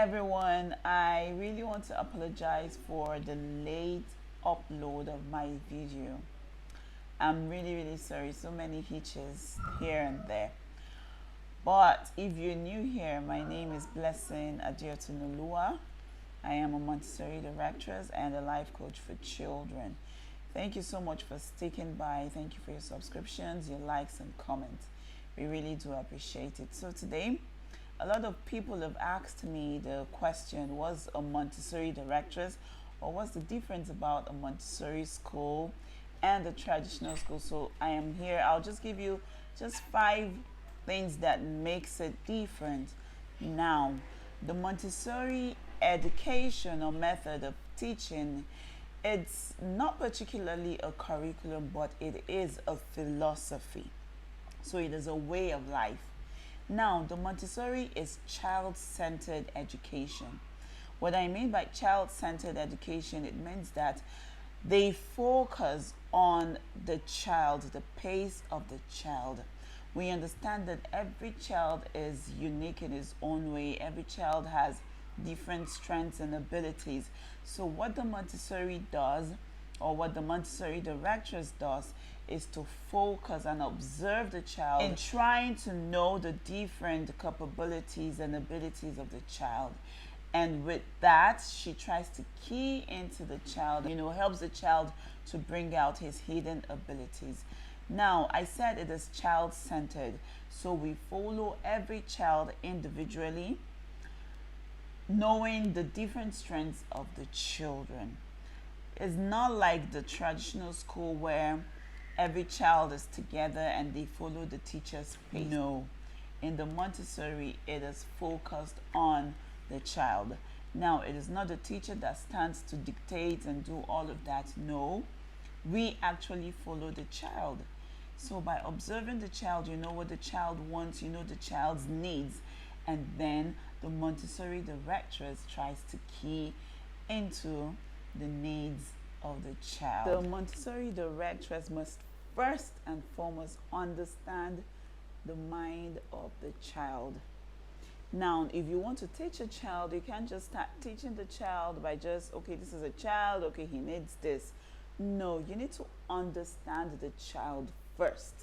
everyone. I really want to apologize for the late upload of my video. I'm really sorry. So many hitches here and there. But if you're new here, my name is Blessing Adiotunulua. I am a Montessori directress and a life coach for children. Thank you so much for sticking by. Thank you for your subscriptions, your likes, and comments. We really do appreciate it. So today, a lot of people have asked me the question, was a Montessori directress, or what's the difference about a Montessori school and a traditional school? So I am here. I'll just give you just 5 things that makes it different. Now, the Montessori education or method of teaching, it's not particularly a curriculum, but it is a philosophy. So it is a way of life. Now, the Montessori is child-centered education. What I mean by child-centered education, it means that they focus on the child, the pace of the child. We understand that every child is unique in his own way. Every child has different strengths and abilities. So what the Montessori does, or what the Montessori directress does, is to focus and observe the child in trying to know the different capabilities and abilities of the child. And with that, she tries to key into the child, helps the child to bring out his hidden abilities. Now, I said it is child-centered, so we follow every child individually, knowing the different strengths of the children. It's not like the traditional school where every child is together and they follow the teacher's pace. No, in the Montessori, it is focused on the child. Now, it is not the teacher that stands to dictate and do all of that. No, we actually follow the child. So by observing the child, you know what the child wants, you know the child's needs, and then the Montessori directress tries to key into the needs of the child. The Montessori directress must first and foremost understand the mind of the child. Now, if you want to teach a child, you can't just start teaching the child by just, okay, this is a child, okay, he needs this. No, you need to understand the child first.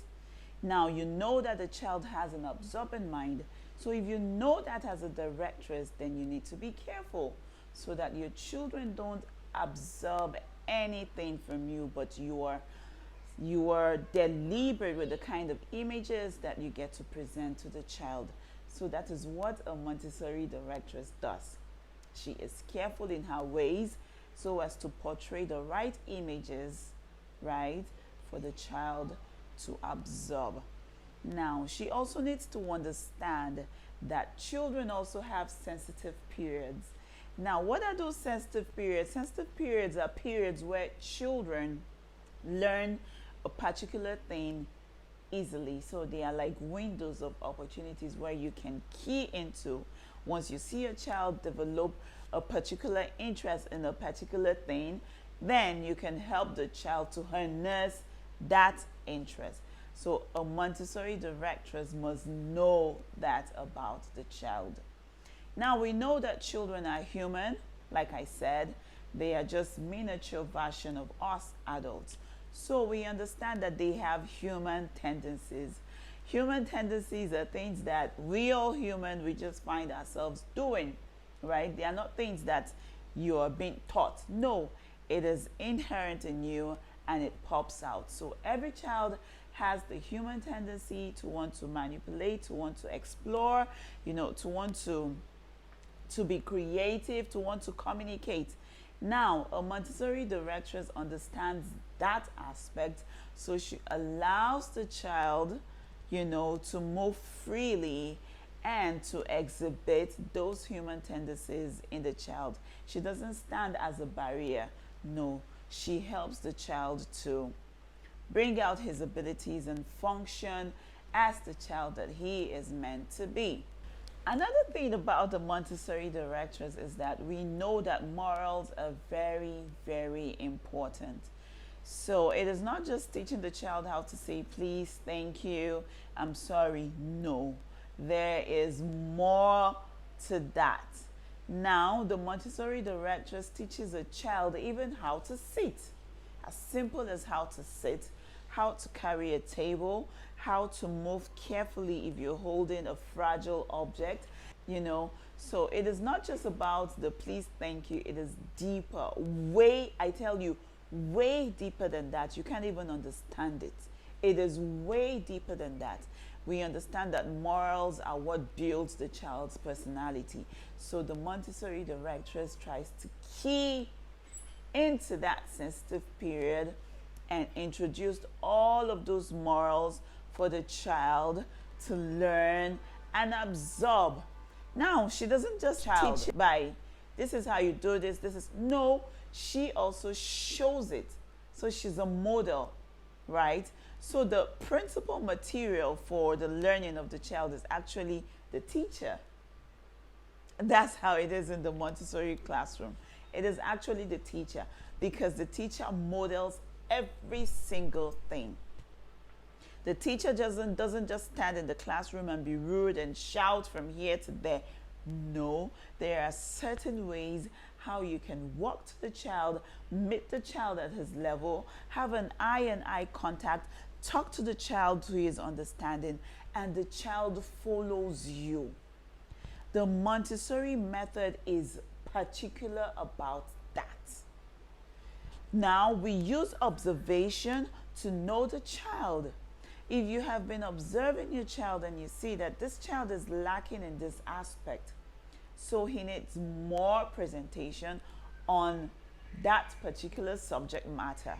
Now, you know that the child has an absorbent mind. So if you know that as a directress, then you need to be careful so that your children don't absorb anything from you, but you are deliberate with the kind of images that you get to present to the child. So that is what a Montessori directress does. She is careful in her ways so as to portray the right images, right, for the child to absorb. Now, she also needs to understand that children also have sensitive periods. Now, what are those sensitive periods? Sensitive periods are periods where children learn a particular thing easily. So they are like windows of opportunities where you can key into. Once you see a child develop a particular interest in a particular thing, then you can help the child to harness that interest. So a Montessori directress must know that about the child. Now, we know that children are human. Like I said, they are just miniature version of us adults. So we understand that they have human tendencies. Human tendencies are things that we all human, we just find ourselves doing, right? They are not things that you are being taught. No, it is inherent in you and it pops out. So every child has the human tendency to want to manipulate, to want to explore, to want to be creative, to want to communicate. Now, a Montessori directress understands that aspect, so she allows the child, to move freely and to exhibit those human tendencies in the child. She doesn't stand as a barrier. No, she helps the child to bring out his abilities and function as the child that he is meant to be. Another thing about the Montessori directress is that we know that morals are very important. So it is not just teaching the child how to say please, thank you, I'm sorry. No, there is more to that. Now, the Montessori directress teaches a child even how to sit, as simple as how to sit, how to carry a table, how to move carefully if you're holding a fragile object, you know. So it is not just about the please, thank you. It is deeper, way, I tell you, way deeper than that. You can't even understand it. It is way deeper than that. We understand that morals are what builds the child's personality. So the Montessori directress tries to key into that sensitive period and introduced all of those morals for the child to learn and absorb. Now, she doesn't just teach by this is how you do this, this is no, she also shows it. So she's a model, right? So the principal material for the learning of the child is actually the teacher. That's how it is in the Montessori classroom. It is actually the teacher, because the teacher models every single thing. The teacher doesn't just stand in the classroom and be rude and shout from here to there. No, there are certain ways how you can walk to the child, meet the child at his level, have an eye-and-eye contact, talk to the child to his understanding, and the child follows you. The Montessori method is particular about that. Now, we use observation to know the child. If you have been observing your child and you see that this child is lacking in this aspect, so he needs more presentation on that particular subject matter.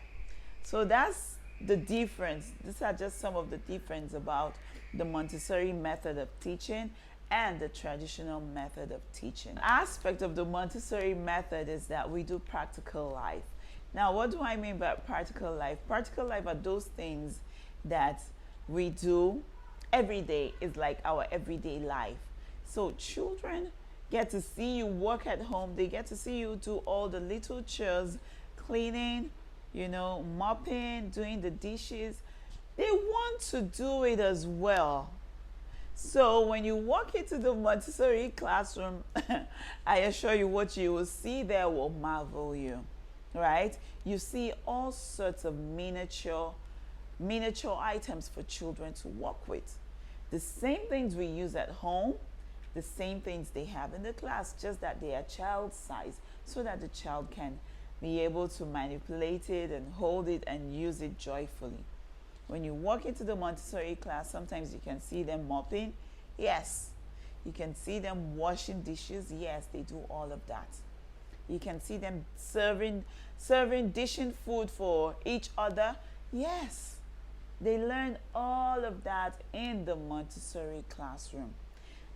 So that's the difference. These are just some of the difference about the Montessori method of teaching and the traditional method of teaching. An aspect of the Montessori method is that we do practical life. Now, what do I mean by practical life? Practical life are those things that we do every day. Is like our everyday life. So children get to see you work at home. They get to see you do all the little chores, cleaning, you know, mopping, doing the dishes. They want to do it as well. So when you walk into the Montessori classroom, I assure you what you will see there will marvel you, right? You see all sorts of miniature items for children to work with. The same things we use at home, the same things they have in the class, just that they are child size, so that the child can be able to manipulate it and hold it and use it joyfully. When you walk into the Montessori class, sometimes you can see them mopping. Yes. You can see them washing dishes. Yes, they do all of that. You can see them dishing food for each other. Yes. They learn all of that in the Montessori classroom.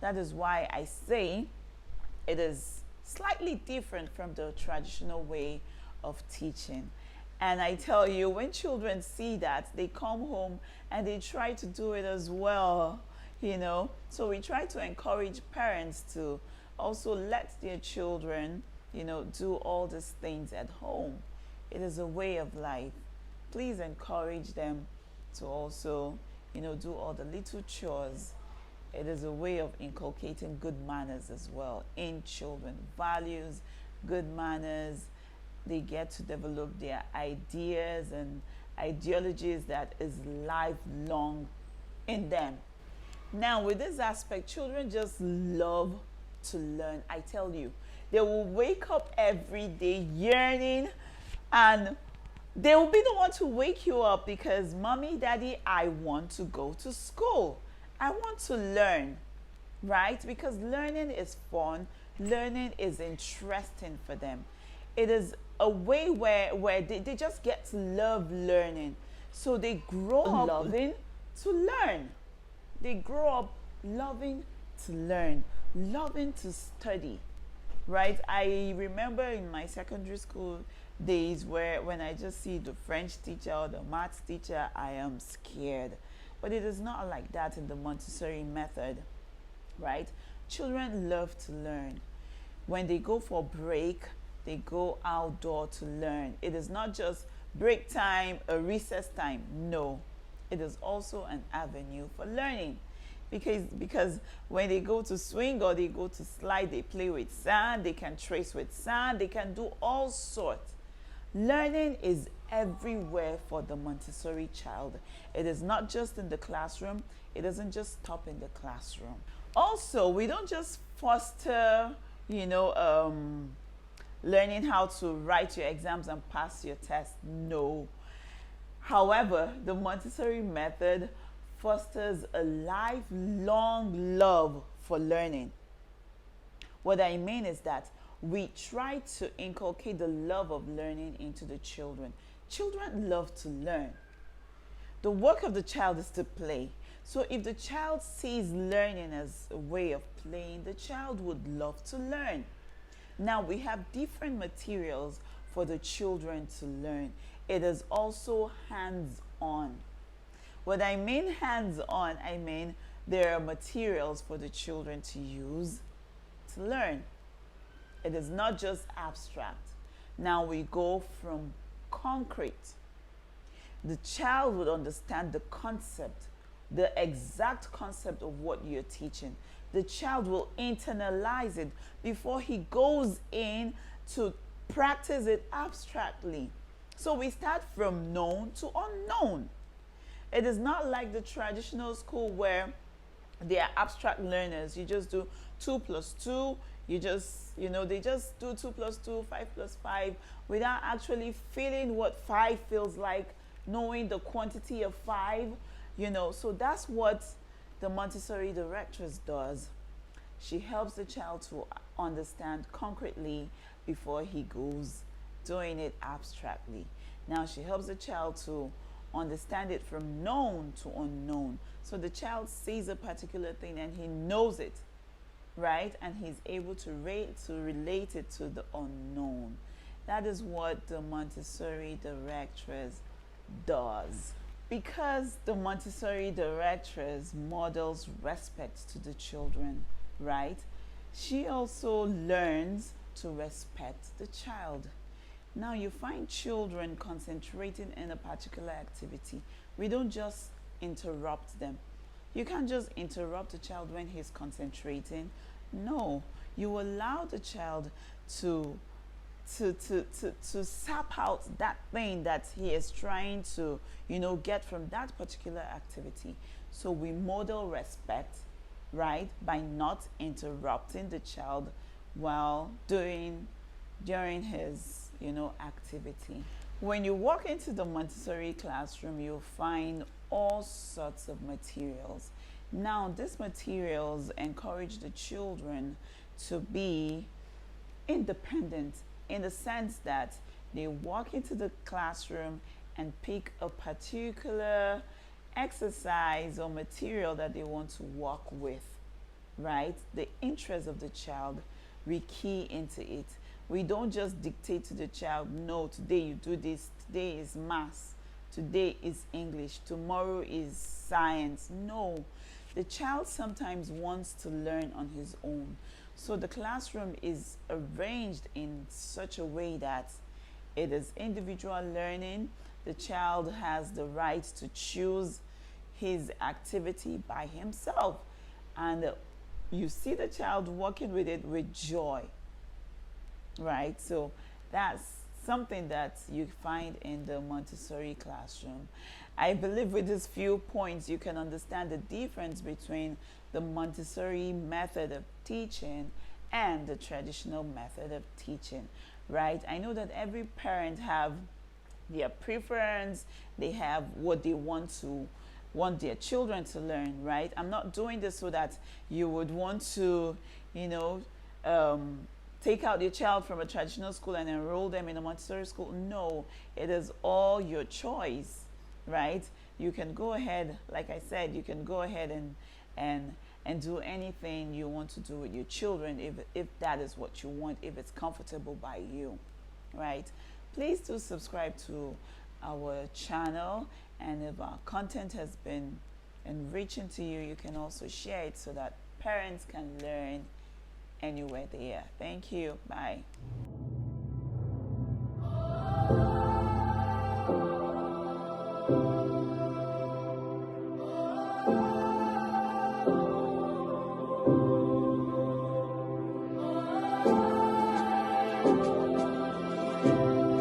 That is why I say it is slightly different from the traditional way of teaching. And I tell you, when children see that, they come home and they try to do it as well, you know. So we try to encourage parents to also let their children, you know, do all these things at home. It is a way of life. Please encourage them to also, you know, do all the little chores. It is a way of inculcating good manners as well in children. Values, good manners. They get to develop their ideas and ideologies that is lifelong in them. Now, with this aspect, children just love to learn. I tell you, they will wake up every day yearning, and they will be the one to wake you up because, mommy, daddy, I want to go to school. I want to learn, right? Because learning is fun. Learning is interesting for them. It is a way where they just get to love learning. So they grow up loving to learn. They grow up loving to learn, loving to study, right? I remember in my secondary school days where when I just see the French teacher or the maths teacher, I am scared. But it is not like that in the Montessori method, right? Children love to learn. When they go for break, they go outdoor to learn. It is not just break time, a recess time. No, it is also an avenue for learning. Because when they go to swing or they go to slide, they play with sand, they can trace with sand, they can do all sorts. Learning is everywhere for the Montessori child. It is not just in the classroom. It doesn't just stop in the classroom. Also, we don't just foster, learning how to write your exams and pass your tests. No. However, the Montessori method fosters a lifelong love for learning. What I mean is that we try to inculcate the love of learning into the children. Children love to learn. The work of the child is to play. So if the child sees learning as a way of playing, the child would love to learn. Now we have different materials for the children to learn. It is also hands-on. What I mean hands-on, I mean there are materials for the children to use to learn. It is not just abstract. Now we go from concrete. The child would understand the concept, the exact concept of what you're teaching. The child will internalize it before he goes in to practice it abstractly. So we start from known to unknown. It is not like the traditional school where they are abstract learners. You just do 2 plus 2. They just do 2 plus 2, 5 plus 5 without actually feeling what 5 feels like, knowing the quantity of 5, So that's what the Montessori Directress does. She helps the child to understand concretely before he goes doing it abstractly. Now she helps the child to understand it from known to unknown. So the child sees a particular thing and he knows it, right? And he's able to relate it to the unknown. That is what the Montessori Directress does. Because the Montessori Directress models respect to the children, right? She also learns to respect the child. Now you find children concentrating in a particular activity. We don't just interrupt them. You can't just interrupt a child when he's concentrating. No, you allow the child to sap out that thing that he is trying to, get from that particular activity. So we model respect, right, by not interrupting the child while during his, activity. When you walk into the Montessori classroom, you'll find all sorts of materials. Now, these materials encourage the children to be independent in the sense that they walk into the classroom and pick a particular exercise or material that they want to work with, right? The interest of the child, we key into it. We don't just dictate to the child, no, today you do this, today is maths, today is English, tomorrow is science. No, the child sometimes wants to learn on his own. So the classroom is arranged in such a way that it is individual learning. The child has the right to choose his activity by himself. And you see the child working with it with joy, right? So that's something that you find in the Montessori classroom. I believe with these few points, you can understand the difference between the Montessori method of teaching and the traditional method of teaching, right? I know that every parent have their preference. They have what they want their children to learn, right? I'm not doing this so that you would want to, take out your child from a traditional school and enroll them in a Montessori school. No, it is all your choice, right? You can go ahead, like I said, you can go ahead and do anything you want to do with your children if that is what you want, if it's comfortable by you, right? Please do subscribe to our channel, and if our content has been enriching to you, you can also share it so that parents can learn anywhere they are. Thank you. Bye.